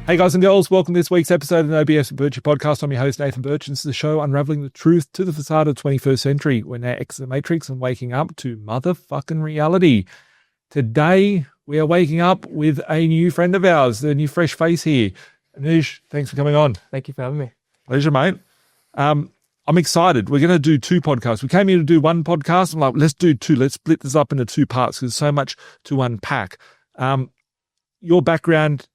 Hey guys and girls, welcome to this week's episode of the B.Invested Birchy podcast. I'm your host, Nathan Birch, and this is the show unraveling the truth to the facade of the 21st century. We're now exiting the matrix and waking up to motherfucking reality. Today, we are waking up with a new friend of ours, a new fresh face here. Anuj, thanks for coming on. Thank you for having me. Pleasure, mate. I'm excited. We're going to do two podcasts. We came here to do one podcast. I'm like, let's do two. Let's split this up into two parts because there's so much to unpack. Your background,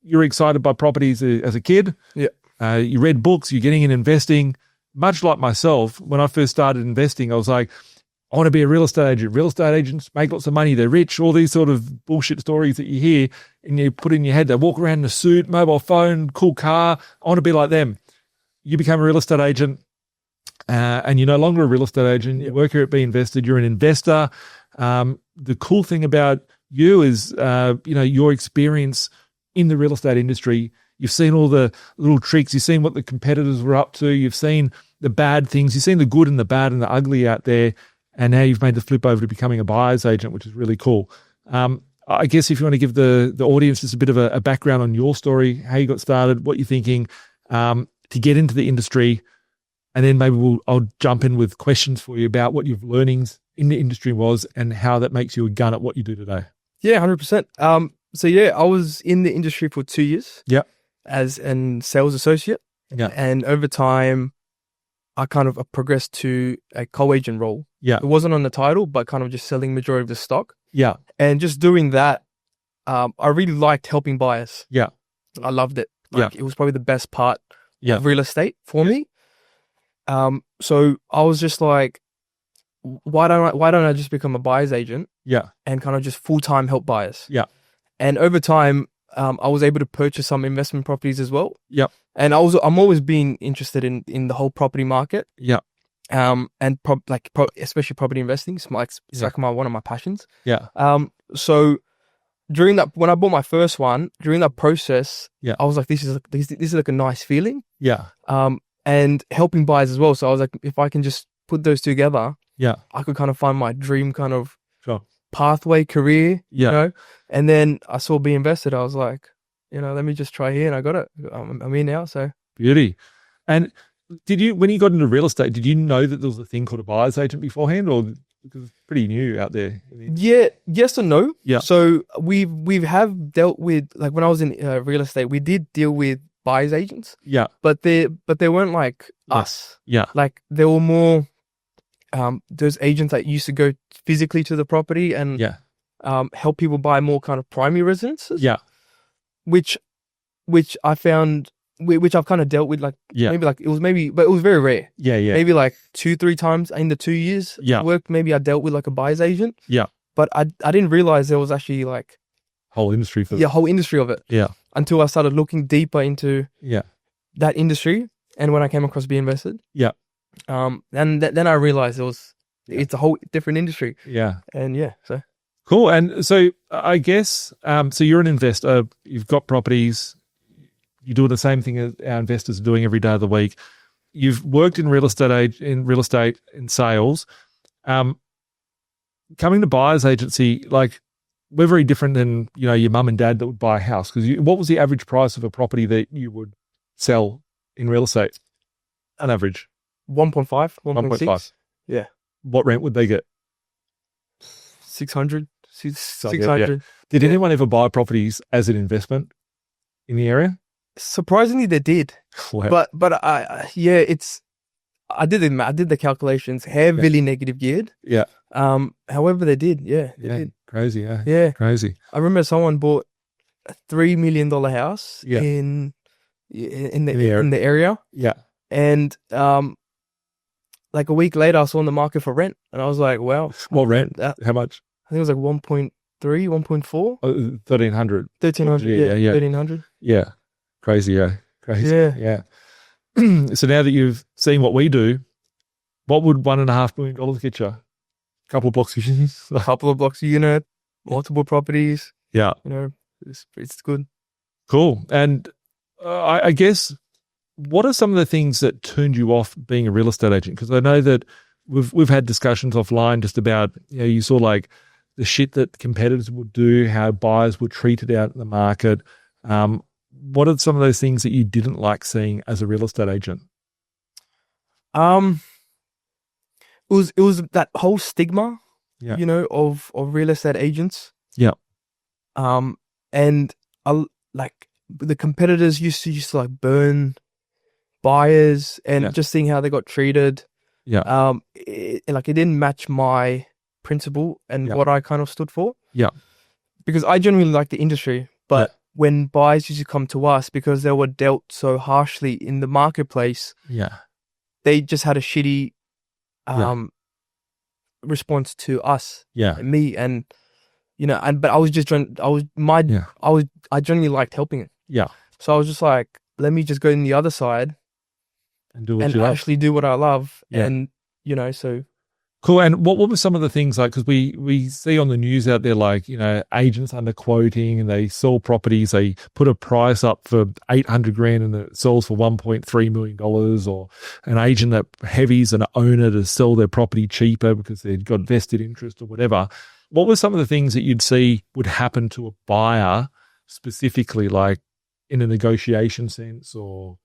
you're excited by properties as a kid. Yeah. You read books, you're getting in investing. Much like myself, when I first started investing, I was like, I want to be a real estate agent. Real estate agents make lots of money. They're rich. All these sort of bullshit stories that you hear and you put in your head. They walk around in a suit, mobile phone, cool car. I want to be like them. You become a real estate agent and you're no longer a real estate agent. You work here at B.Invested. You're an investor. The cool thing about you is, your experience in the real estate industry. You've seen all the little tricks. You've seen what the competitors were up to. You've seen the bad things. You've seen the good and the bad and the ugly out there. And now you've made the flip over to becoming a buyer's agent, which is really cool. I guess if you want to give the audience just a bit of a background on your story, how you got started, what you're thinking to get into the industry, and then maybe I'll jump in with questions for you about what your learnings in the industry was and how that makes you a gun at what you do today. Yeah, 100%. So yeah, I was in the industry for 2 years. Yeah. As a sales associate. Yeah. And over time, I kind of progressed to a co-agent role. Yeah. It wasn't on the title, but kind of just selling majority of the stock. Yeah. And just doing that, I really liked helping buyers. Yeah. I loved it. It was probably the best part of real estate for me. So I was just like, why don't I just become a buyer's agent? Yeah. And kind of just full-time help buyers. Yeah. And over time, I was able to purchase some investment properties as well. Yep. And I'm always been interested in the whole property market. Yeah. And especially property investing. It's like one of my passions. Yeah. So during that, when I bought my first one, during that process, I was like, this is like a nice feeling. Yeah. And helping buyers as well. So I was like, if I can just put those together, I could kind of find my dream kind of pathway career, you know. And then I saw B.Invested. I was like, let me just try here, and I got it. I'm here now. So beauty. And when you got into real estate, did you know that there was a thing called a buyer's agent beforehand, or because it's pretty new out there? Yeah, yes and no. Yeah. So we have dealt with, like, when I was in real estate, we did deal with buyer's agents. Yeah. But they weren't like us. Yeah. Like, they were more those agents that used to go physically to the property and help people buy more kind of primary residences. Yeah. Which I found, which I've kind of dealt with, like, but it was very rare. Yeah, yeah. Maybe like 2-3 times in the 2 years work, maybe I dealt with like a buyer's agent. Yeah. But I didn't realize there was actually like whole industry for whole industry of it. Yeah. Until I started looking deeper into that industry, and when I came across B.Invested. Yeah. And then I realized it's a whole different industry. Yeah. And so. Cool. And so I guess, so you're an investor, you've got properties, you do the same thing as our investors are doing every day of the week. You've worked in real estate, in sales. Coming to buyer's agency, like, we're very different than, your mum and dad that would buy a house. Because what was the average price of a property that you would sell in real estate? On average. 1.5, 1.6. Yeah. What rent would they get? 600. Yeah. Did anyone ever buy properties as an investment in the area? Surprisingly, they did. Wow. But I did the calculations, heavily negative geared. Yeah. However, they did. Yeah. They did. Crazy. Yeah. Yeah. Crazy. I remember someone bought a $3 million house in the area. Yeah. And like a week later, I saw on the market for rent, and I was like, "Wow, what rent? How much?" I think it was like 1.3, 1.4. 1,300. 1,300. Yeah. 1,300. Yeah. Crazy. Yeah. Crazy. Yeah. So now that you've seen what we do, what would $1.5 million get you? A couple of blocks of units. A couple of blocks of unit, multiple properties. Yeah. It's good. Cool. And I guess, what are some of the things that turned you off being a real estate agent? Because I know that we've had discussions offline just about, you saw like the shit that competitors would do, how buyers were treated out in the market. what are some of those things that you didn't like seeing as a real estate agent? It was that whole stigma, Yeah. of real estate agents. Yeah. And like the competitors used to like burn buyers, and just seeing how they got treated. Yeah. It didn't match my principle and what I kind of stood for. Yeah. Because I genuinely like the industry, but when buyers used to come to us because they were dealt so harshly in the marketplace, they just had a shitty response to us, and me, and but I was just I genuinely liked helping it. Yeah. So I was just like, let me just go in the other side and do what and you actually love. Do what I love. Yeah. And so cool. And what were some of the things like, because we see on the news out there, like, agents underquoting, and they sell properties, they put a price up for 800 grand and it sells for $1.3 million, or an agent that heavies an owner to sell their property cheaper because they've got vested interest or whatever. What were some of the things that you'd see would happen to a buyer specifically, like in a negotiation sense, or,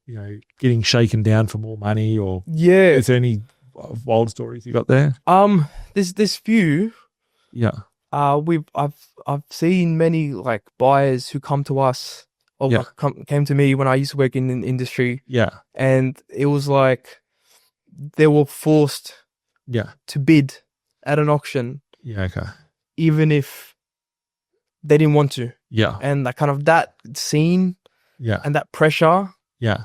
getting shaken down for more money, or is there any wild stories you got there? There's few. Yeah. I've seen many like buyers who come to us or came to me when I used to work in the industry. Yeah. And it was like they were forced to bid at an auction. Yeah, okay. Even if they didn't want to. Yeah. And that kind of that scene and that pressure. Yeah.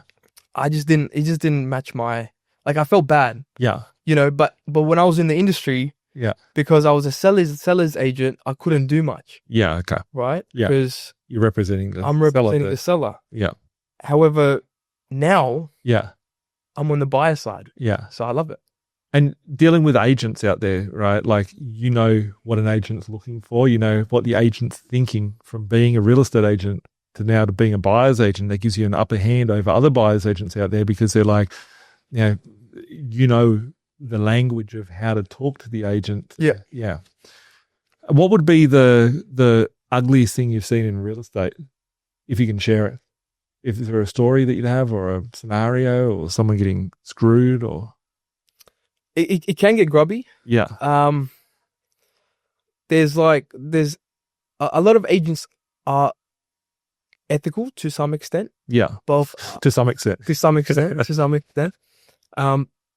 It just didn't match my, like, I felt bad. Yeah. But when I was in the industry, because I was a seller's agent, I couldn't do much. Yeah, okay. Right? Yeah. Because I'm representing the seller. Yeah. However, now I'm on the buyer side. Yeah. So I love it. And dealing with agents out there, right? Like, what an agent's looking for, what the agent's thinking, from being a real estate agent to now to being a buyer's agent. That gives you an upper hand over other buyer's agents out there, because they're like, the language of how to talk to the agent. Yeah. Yeah. What would be the ugliest thing you've seen in real estate, if you can share it? If there a story that you'd have, or a scenario, or someone getting screwed, or... It can get grubby. Yeah. There's a lot of agents are ethical to some extent. Yeah. Both to some extent.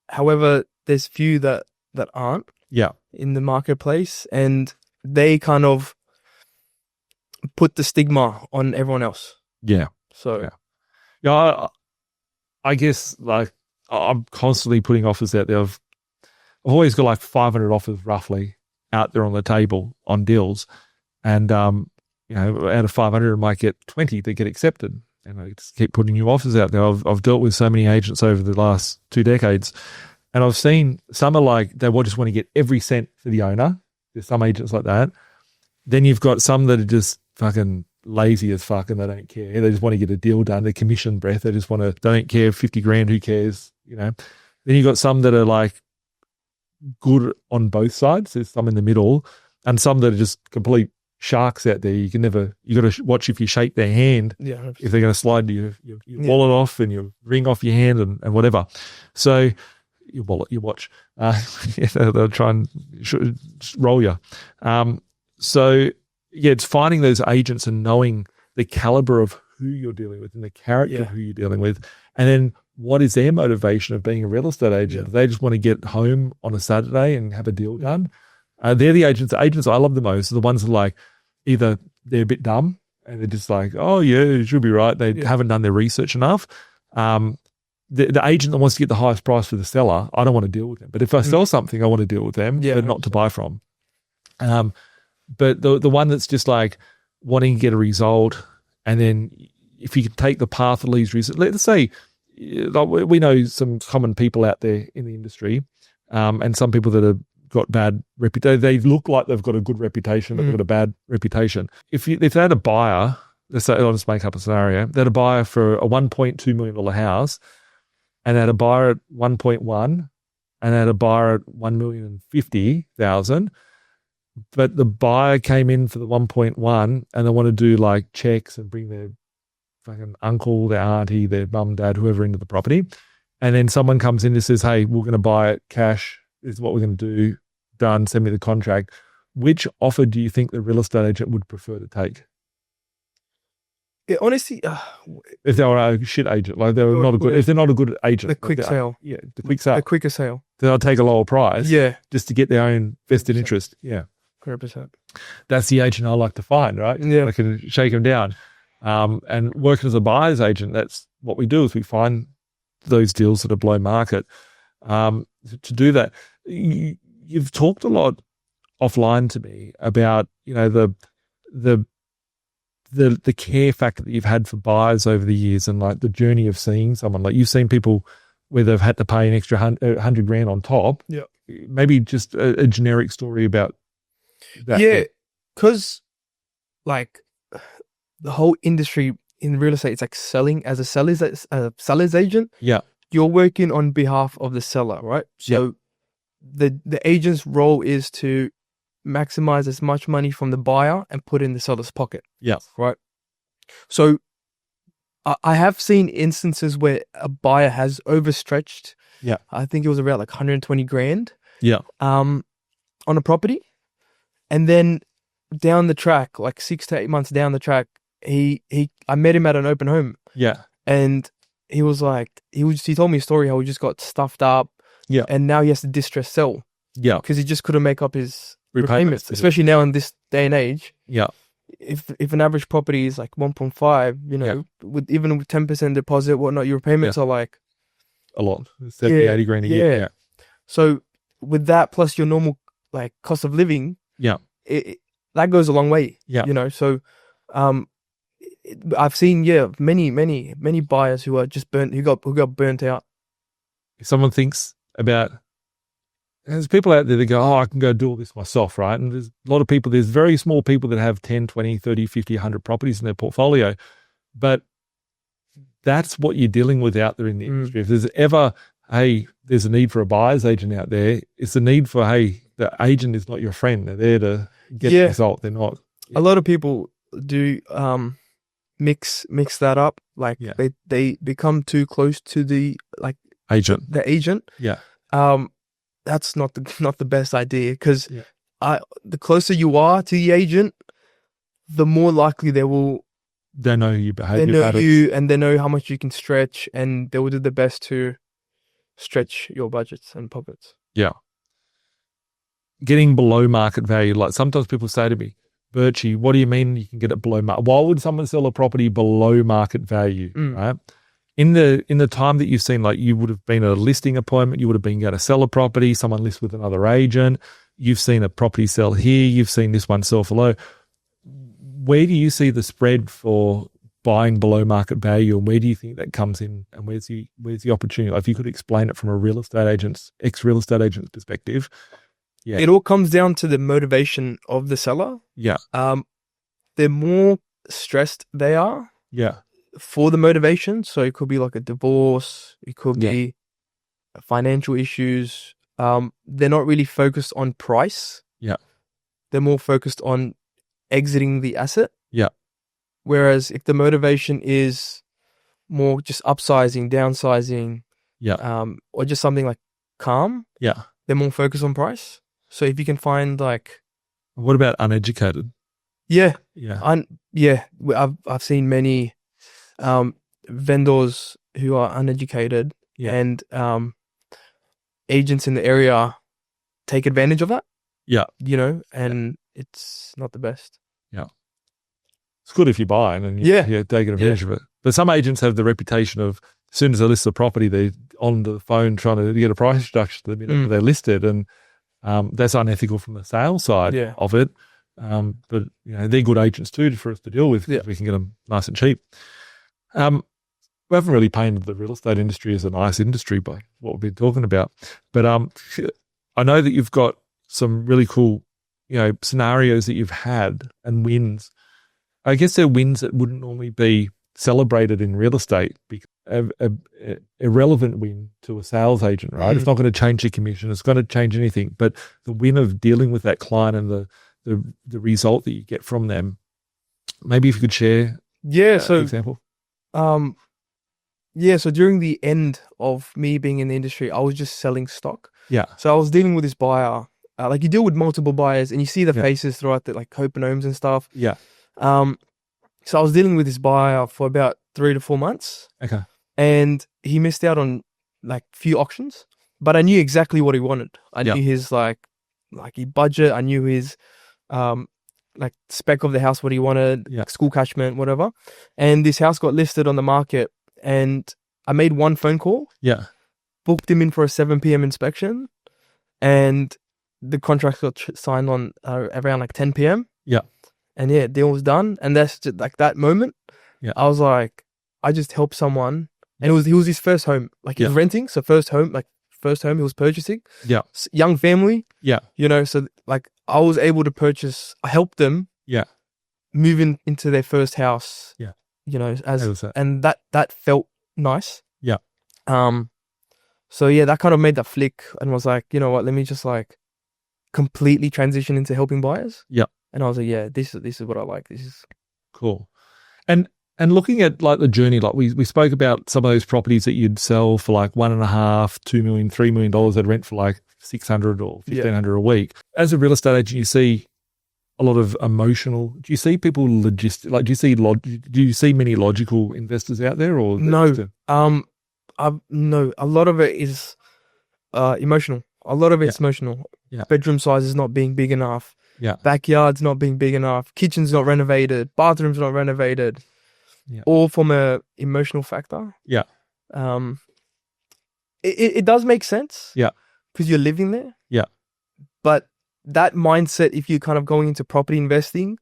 However, there's few that aren't. Yeah. In the marketplace, and they kind of put the stigma on everyone else. Yeah. So I guess, like, I'm constantly putting offers out there. I've always got like 500 offers roughly out there on the table on deals. And, out of 500, I might get 20 that get accepted. And I just keep putting new offers out there. I've dealt with so many agents over the last 2 decades. And I've seen some are like, they will just want to get every cent for the owner. There's some agents like that. Then you've got some that are just fucking lazy as fuck, and they don't care. They just want to get a deal done. They're commission breath. They don't care, 50 grand, who cares, Then you've got some that are like good on both sides. There's some in the middle, and some that are just complete sharks out there. You got to watch if you shake their hand, if they're going to slide your wallet off and your ring off your hand and whatever. So your wallet, your watch, they'll try and roll you. So it's finding those agents and knowing the caliber of who you're dealing with and the character of who you're dealing with, and then what is their motivation of being a real estate agent? They just want to get home on a Saturday and have a deal done. They're the agents. The agents I love the most are the ones that are like, either they're a bit dumb and they're just like, oh yeah, it should be right. They haven't done their research enough. The agent that wants to get the highest price for the seller, I don't want to deal with them. But if I sell something, I want to deal with them, but not to buy from. But the one that's just like wanting to get a result, and then if you can take the path that leads result, let's say, like, we know some common people out there in the industry, and some people that have got bad reputation. They look like they've got a good reputation, but they've got a bad reputation. If they had a buyer, let's say, I'll just make up a scenario, they had a buyer for a $1.2 million house, and they had a buyer at 1.1, and they had a buyer at 1,050,000. But the buyer came in for the 1.1, and they want to do like checks and bring their fucking uncle, their auntie, their mum, dad, whoever into the property. And then someone comes in and says, hey, we're going to buy it cash. This is what we're going to do. Done. Send me the contract. Which offer do you think the real estate agent would prefer to take? Yeah, honestly, if they were a shit agent, like they were not a good, if they're not a good agent, the quick sale, the quick sale, the quicker sale, they'll take a lower price, just to get their own vested 100%. interest, 100%. That's the agent I like to find, right? I can shake them down, and working as a buyer's agent, that's what we do is we find those deals that are below market. To do that, you've talked a lot offline to me about the care factor that you've had for buyers over the years, and like the journey of seeing someone. Like you've seen people where they've had to pay an extra $100,000 on top. Yeah, maybe just a generic story about that. Yeah, because like the whole industry in real estate, it's like selling as a seller's agent. Yeah, you're working on behalf of the seller, right? So the agent's role is to maximize as much money from the buyer and put in the seller's pocket. Yeah. Right. So I have seen instances where a buyer has overstretched. Yeah. I think it was around like $120,000. Yeah. On a property. And then down the track, like 6 to 8 months down the track, I met him at an open home. Yeah. And he was like, he told me a story how he just got stuffed up. Yeah. And now he has to distress sell. Yeah. Because he just couldn't make up his repayments, especially now in this day and age. Yeah. If an average property is like 1.5, with 10% deposit, whatnot, your repayments are like a lot, 70, 80 grand a year. Yeah. So with that plus your normal like cost of living, that goes a long way. Yeah. So I've seen many buyers who are just who got burnt out. If someone thinks about, there's people out there that go, I can go do all this myself, right? And there's a lot of people, there's very small people that have 10, 20, 30, 50, 100 properties in their portfolio. But that's what you're dealing with out there in the industry. If there's ever, there's a need for a buyer's agent out there, it's the need for, the agent is not your friend. They're there to get the result. They're not. A lot of people do mix that up. Like they become too close to the agent. The agent. Yeah. That's not the best idea, because the closer you are to the agent, the more likely they know your behavior. They know you, and they know how much you can stretch, and they will do the best to stretch your budgets and pockets. Yeah. Getting below market value. Like sometimes people say to me, Birchy, what do you mean you can get it below market? Why would someone sell a property below market value? Right? In the time that you've seen, like you would have been at a listing appointment, you would have been going to sell a property, someone lists with another agent, you've seen a property sell here, you've seen this one sell for low. Where do you see the spread for buying below market value, and where do you think that comes in, and where's the opportunity? Like if you could explain it from a ex-real estate agent's perspective. Yeah. It all comes down to the motivation of the seller. Yeah. The more stressed they are. Yeah. For the motivation. So it could be like a divorce. It could be financial issues. They're not really focused on price. Yeah. They're more focused on exiting the asset. Yeah. Whereas if the motivation is more just upsizing, downsizing, or just something like calm, they're more focused on price. So if you can find like, what about uneducated? Yeah. Yeah. I've seen many vendors who are uneducated and agents in the area take advantage of that. Yeah. And it's not the best. Yeah. It's good if you buy and you're taking advantage of it. But some agents have the reputation of, as soon as they list the property, they're on the phone trying to get a price reduction the minute they're listed. And that's unethical from the sales side of it. But they're good agents too for us to deal with if we can get them nice and cheap. We haven't really painted the real estate industry as a nice industry by what we've been talking about. But I know that you've got some really cool, scenarios that you've had and wins. I guess they're wins that wouldn't normally be celebrated in real estate, because a irrelevant win to a sales agent, right? It's not going to change your commission. It's going to change anything. But the win of dealing with that client and the result that you get from them, maybe if you could share so example. Yeah, so during the end of me being in the industry, I was just selling stock. Yeah. So I was dealing with this buyer. Like you deal with multiple buyers and you see the faces throughout the like open homes and stuff. Yeah. So I was dealing with this buyer for about 3 to 4 months. Okay. And he missed out on like few auctions, but I knew exactly what he wanted. I knew his like his budget. I knew his like spec of the house, what he wanted, like school catchment, whatever. And this house got listed on the market, and I made one phone call. Yeah. Booked him in for a 7 p.m. inspection, and the contract got signed on around like 10 p.m. Yeah. And yeah, deal was done. And that's just like that moment. Yeah. I was like, I just helped someone, and he was his first home. Like he was renting, so first home he was purchasing. Yeah. Young family. Yeah. You know, so like I was able to purchase. I helped them. Yeah. Moving into their first house. Yeah. You know, and that felt nice. Yeah. So yeah, that kind of made that flick, and was like, you know what, let me just like completely transition into helping buyers. Yeah. And I was like, yeah, this is what I like. This is cool. And looking at like the journey, like we spoke about some of those properties that you'd sell for like $1.5 million, $2 million, $3 million that rent for like $600 or $1,500 a week. As a real estate agent, you see a lot of emotional. Do you see people do you see many logical investors out there, or no? No, a lot of it is emotional. A lot of it's emotional. Yeah. Bedroom size is not being big enough. Yeah. Backyard's not being big enough. Kitchen's not renovated. Bathroom's not renovated. Yeah. All from a emotional factor. Yeah. It does make sense. Yeah. Because you're living there. Yeah. But that mindset, if you're kind of going into property investing,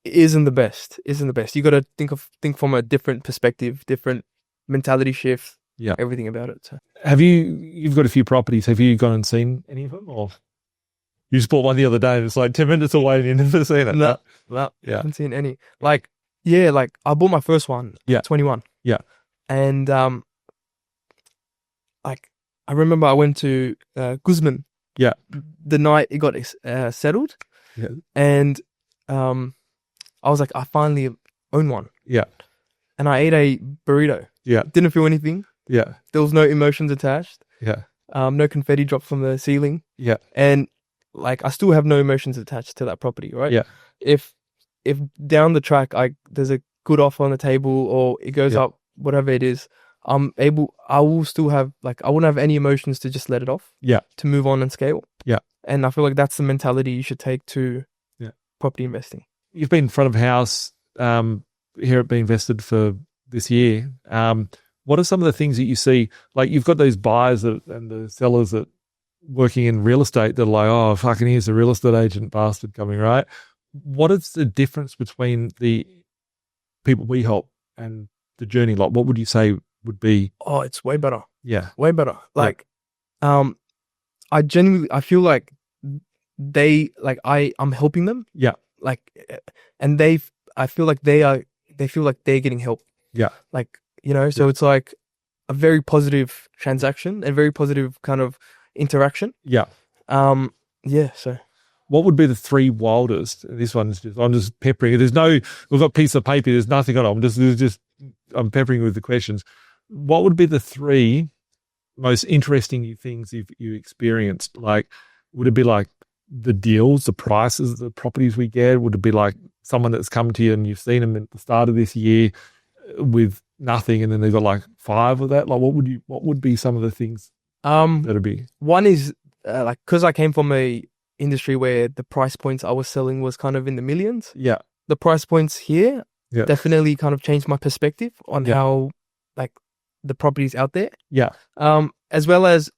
isn't the best. You got to think from a different perspective, different mentality shift. Yeah. Everything about it. So. You've got a few properties. Have you gone and seen any of them, or you just bought one the other day and it's like 10 minutes away and you've never seen it? No. Yeah. I haven't seen any. Like I bought my first one. Yeah. 21. Yeah. And like I remember I went to Guzman. Yeah. The night it got settled. Yeah. And I was like, I finally own one. Yeah. And I ate a burrito. Yeah. Didn't feel anything. Yeah. There was no emotions attached. Yeah. No confetti dropped from the ceiling. Yeah. And like I still have no emotions attached to that property, right? Yeah. If down the track there's a good offer on the table, or it goes up, whatever it is, I will still have I wouldn't have any emotions to just let it off. Yeah. To move on and scale. Yeah. And I feel like that's the mentality you should take to property investing. You've been in front of house here at B.Invested for this year. What are some of the things that you see? Like you've got those buyers and the sellers that working in real estate that are like, oh, fucking here's the real estate agent bastard coming, right? What is the difference between the people we help and the journey? Like, what would you say would be? Oh, it's way better. Yeah. Way better. Like, I feel like I'm helping them. Yeah. Like, and I feel like they feel like they're getting help. Yeah. Like, you know, so it's like a very positive transaction, a very positive kind of interaction. Yeah. Yeah. So what would be the three wildest? This one's I'm just peppering. We've got a piece of paper. There's nothing on it. I'm peppering with the questions. What would be the three most interesting things you experienced? Like, would it be like the deals, the prices, the properties we get? Would it be like someone that's come to you and you've seen them at the start of this year with nothing, and then they've got like 5 of that? Like, what would be some of the things that'd be? One is because I came from a industry where the price points I was selling was kind of in the millions. Yeah. The price points here definitely kind of changed my perspective on how like the properties out there. Yeah. As well as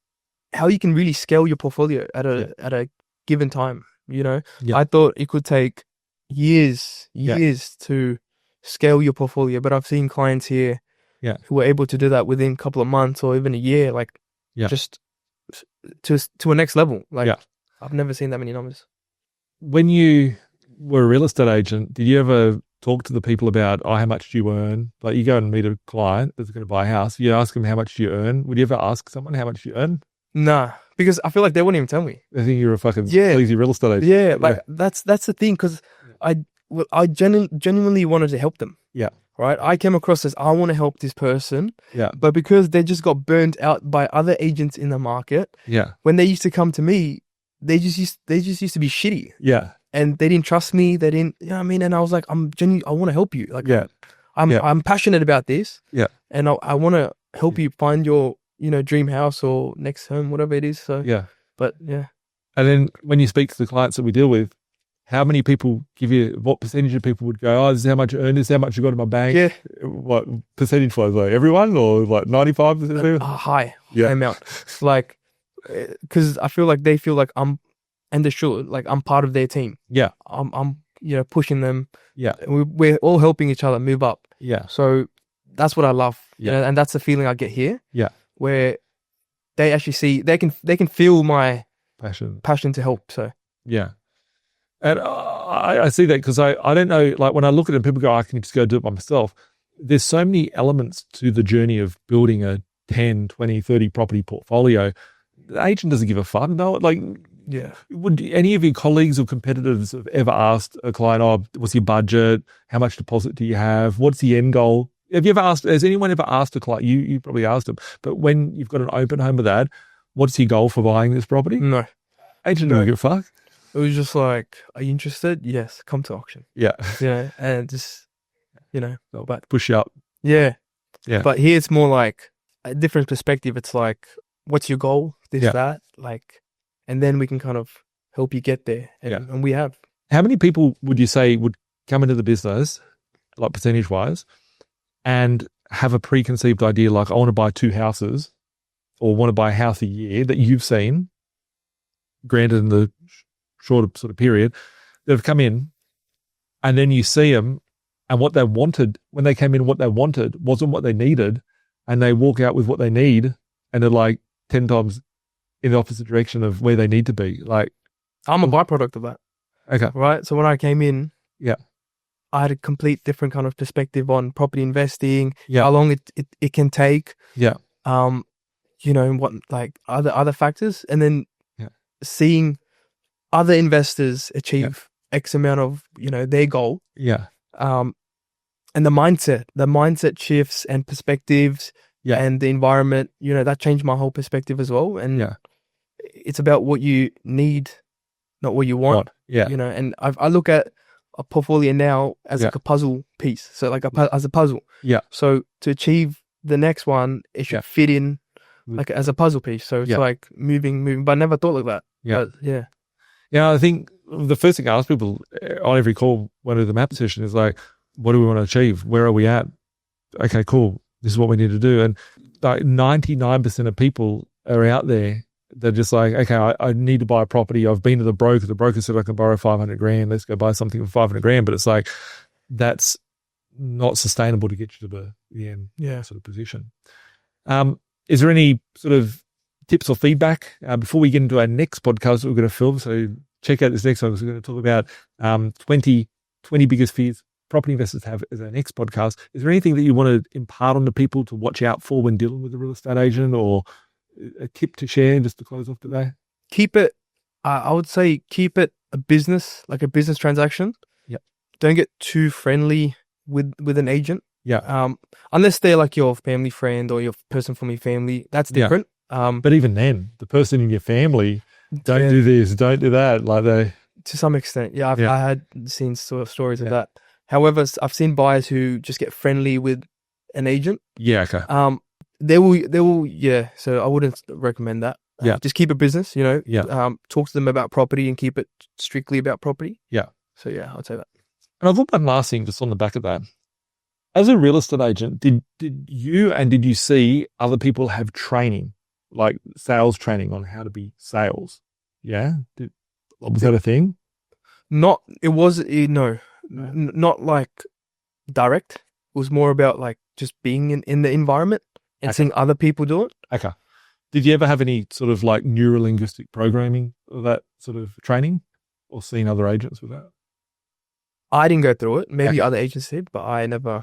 how you can really scale your portfolio at a given time. You know, I thought it could take years to scale your portfolio, but I've seen clients here who were able to do that within a couple of months or even a year, like just to a next level. Like I've never seen that many numbers. When you were a real estate agent, did you ever talk to the people about, how much do you earn? Like you go and meet a client that's going to buy a house, you ask them how much do you earn. Would you ever ask someone how much do you earn? Nah, because I feel like they wouldn't even tell me. I think you're a fucking sleazy real estate agent. Yeah, like that's the thing, because I genuinely wanted to help them. Yeah. right? I came across as, I want to help this person. Yeah. But because they just got burnt out by other agents in the market. Yeah. When they used to come to me, they just used to be shitty. Yeah. And they didn't trust me. They didn't, you know what I mean? And I was like, I'm genuine. I want to help you. Like, yeah. I'm passionate about this. Yeah. And I want to help you find your, dream house or next home, whatever it is. So, yeah. But yeah. And then when you speak to the clients that we deal with, how many people give you, what percentage of people would go, oh, this is how much I earn, this is how much I got in my bank? Yeah. What percentage wise? Like everyone or like 95%? High amount. Like, because I feel like they feel like I'm part of their team. Yeah. I'm pushing them. Yeah. We're all helping each other move up. Yeah. So that's what I love. Yeah. And that's the feeling I get here. Yeah. Where they actually see, they can feel my passion to help. So yeah. And I see that because I don't know, like when I look at it, people go, I can just go do it by myself. There's so many elements to the journey of building a 10, 20, 30 property portfolio. The agent doesn't give a fuck. No, like, yeah. Would any of your colleagues or competitors have ever asked a client, oh, what's your budget? How much deposit do you have? What's the end goal? Has anyone ever asked a client? You probably asked them, but when you've got an open home with that, what's your goal for buying this property? No. Agent don't give a fuck. It was just like, are you interested? Yes, come to auction. Yeah. And just, but push you up. Yeah. Yeah. But here it's more like a different perspective. It's like, what's your goal? That, like, and then we can kind of help you get there. And we have. How many people would you say would come into the business, like percentage wise, and have a preconceived idea like, I want to buy 2 houses or want to buy a house a year that you've seen, granted in the shorter sort of period, that have come in and then you see them and what they wanted, when they came in, what they wanted wasn't what they needed, and they walk out with what they need and they're like 10 times in the opposite direction of where they need to be. Like, I'm a byproduct of that. Okay. Right. So when I came in, yeah, I had a complete different kind of perspective on property investing, yeah, how long it can take. Yeah. What, like other factors, and then seeing other investors achieve X amount of, their goal. Yeah. And the mindset shifts and perspectives and the environment, that changed my whole perspective as well. And it's about what you need, not what you want. Yeah. And I look at a portfolio now as like a puzzle piece. So like as a puzzle. Yeah. So to achieve the next one, it should fit in like as a puzzle piece. So it's like moving, but I never thought like that. Yeah. But, yeah. I think the first thing I ask people on every call when I do the map session is like, what do we want to achieve? Where are we at? Okay, cool. This is what we need to do. And like 99% of people are out there. They're just like, okay, I need to buy a property. I've been to the broker. The broker said I can borrow 500 grand. Let's go buy something for 500 grand. But it's like, that's not sustainable to get you to the end sort of position. Is there any sort of tips or feedback before we get into our next podcast that we're going to film? So check out this next one because we're going to talk about 20 biggest fears property investors have as our next podcast. Is there anything that you want to impart on the people to watch out for when dealing with a real estate agent, or a tip to share just to close off today? Keep it, I would say keep it a business, like a business transaction. Yeah. Don't get too friendly with an agent. Yeah. Unless they're like your family friend or your person from your family, that's different. But even then, the person in your family, don't do this, don't do that. Like to some extent. Yeah. I had seen sort of stories of that. However, I've seen buyers who just get friendly with an agent. Yeah. Okay. They will. Yeah. So I wouldn't recommend that. Just keep it business, talk to them about property and keep it strictly about property. Yeah. So yeah, I'd say that. And I've got one last thing just on the back of that. As a real estate agent, did you see other people have training, like sales training on how to be sales? Yeah. Was that a thing? Not like direct. It was more about like just being in the environment and seeing other people do it. Okay. Did you ever have any sort of like neuro-linguistic programming or that sort of training, or seen other agents with that? I didn't go through it. Maybe other agents did, but I never.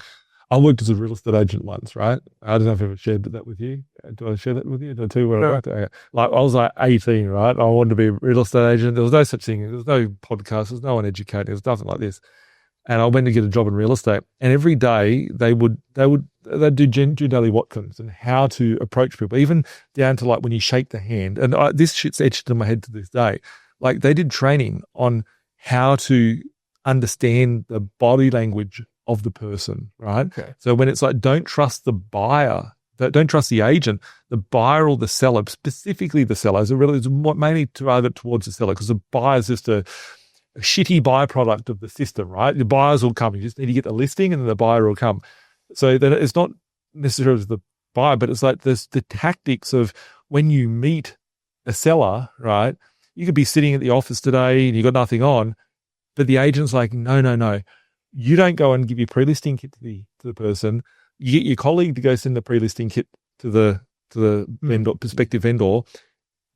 I worked as a real estate agent once, right? I don't know if I ever shared that with you. Do I share that with you? Did I tell you where I worked? Like I was like 18, right? I wanted to be a real estate agent. There was no such thing. There was no podcast. There was no one educating. There was nothing like this. and I went to get a job in real estate, and every day they'd do daily Watkins and how to approach people, even down to like when you shake the hand. And this shit's etched in my head to this day. Like they did training on how to understand the body language of the person, right? Okay. So when it's like, don't trust the buyer, don't trust the agent, the buyer or the seller, specifically the seller, is mainly targeted towards the seller, because the buyer is just a shitty byproduct of the system, right? The buyers will come. You just need to get the listing and then the buyer will come. So then it's not necessarily the buyer, but it's like this, the tactics of when you meet a seller, right? You could be sitting at the office today and you got nothing on, but the agent's like, no. You don't go and give your pre-listing kit to the person. You get your colleague to go send the pre-listing kit to the vendor, prospective vendor,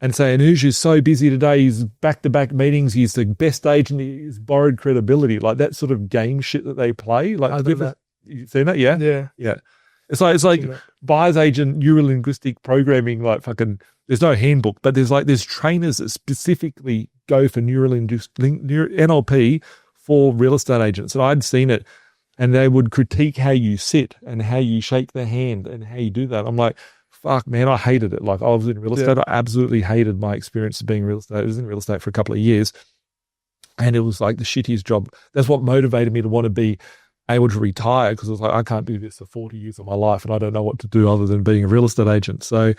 and say, Anuj is so busy today, he's back-to-back meetings, he's the best agent, he's borrowed credibility. Like that sort of game shit that they play. Like, I've done that. You seen that? Yeah. Yeah. It's like buyer's agent neuro-linguistic programming, like fucking, there's no handbook, but there's trainers that specifically go for NLP for real estate agents. And I'd seen it, and they would critique how you sit and how you shake the hand and how you do that. I'm like, fuck, man, I hated it. Like I was in real estate. I absolutely hated my experience of being real estate. I was in real estate for a couple of years, and it was like the shittiest job. That's what motivated me to want to be able to retire, because I was like, I can't do this for 40 years of my life and I don't know what to do other than being a real estate agent. So,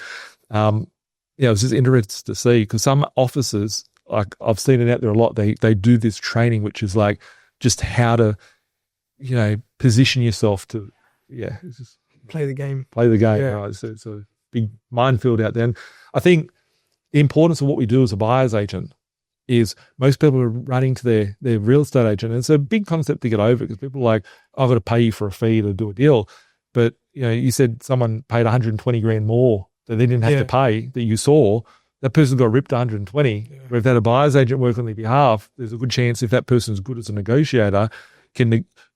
it was just interesting to see, because some offices, like I've seen it out there a lot, they do this training, which is like just how to, position yourself to, it's just play the game. Yeah. Right? So it's a big minefield out there. And I think the importance of what we do as a buyer's agent is most people are running to their real estate agent. And it's a big concept to get over, because people are like, I've got to pay you for a fee to do a deal. But, you said someone paid 120 grand more that they didn't have to pay, that you saw. That person got ripped 120. Yeah. Where if they had a buyer's agent work on their behalf, there's a good chance, if that person's good as a negotiator,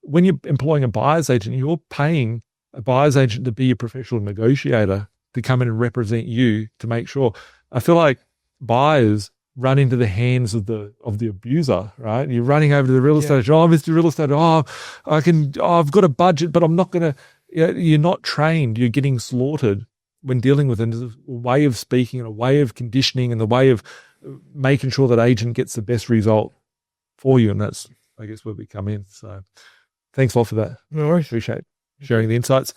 when you're employing a buyer's agent, you're paying a buyer's agent to be a professional negotiator, to come in and represent you, to make sure. I feel like buyers run into the hands of the abuser, right? You're running over to the real estate agent. Oh, Mr. Real Estate. I've got a budget, but I'm not going to, you're not trained. You're getting slaughtered when dealing with it. There's a way of speaking and a way of conditioning and the way of making sure that agent gets the best result for you. And that's, I guess, where we come in. So thanks a lot for that. No worries. Appreciate sharing the insights.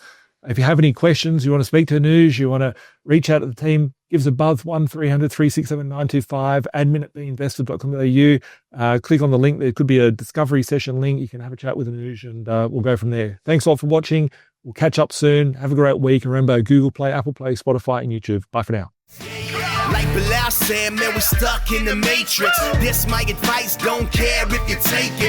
If you have any questions, you want to speak to Anuj, you want to reach out to the team, give us a buzz, 1300-367-925, admin@B.Invested.com.au. Click on the link. There could be a discovery session link. You can have a chat with Anuj, and we'll go from there. Thanks a lot for watching. We'll catch up soon. Have a great week. And remember, Google Play, Apple Play, Spotify, and YouTube. Bye for now. Like Bilal said, man, we stuck in the matrix. This my advice, don't care if you take it.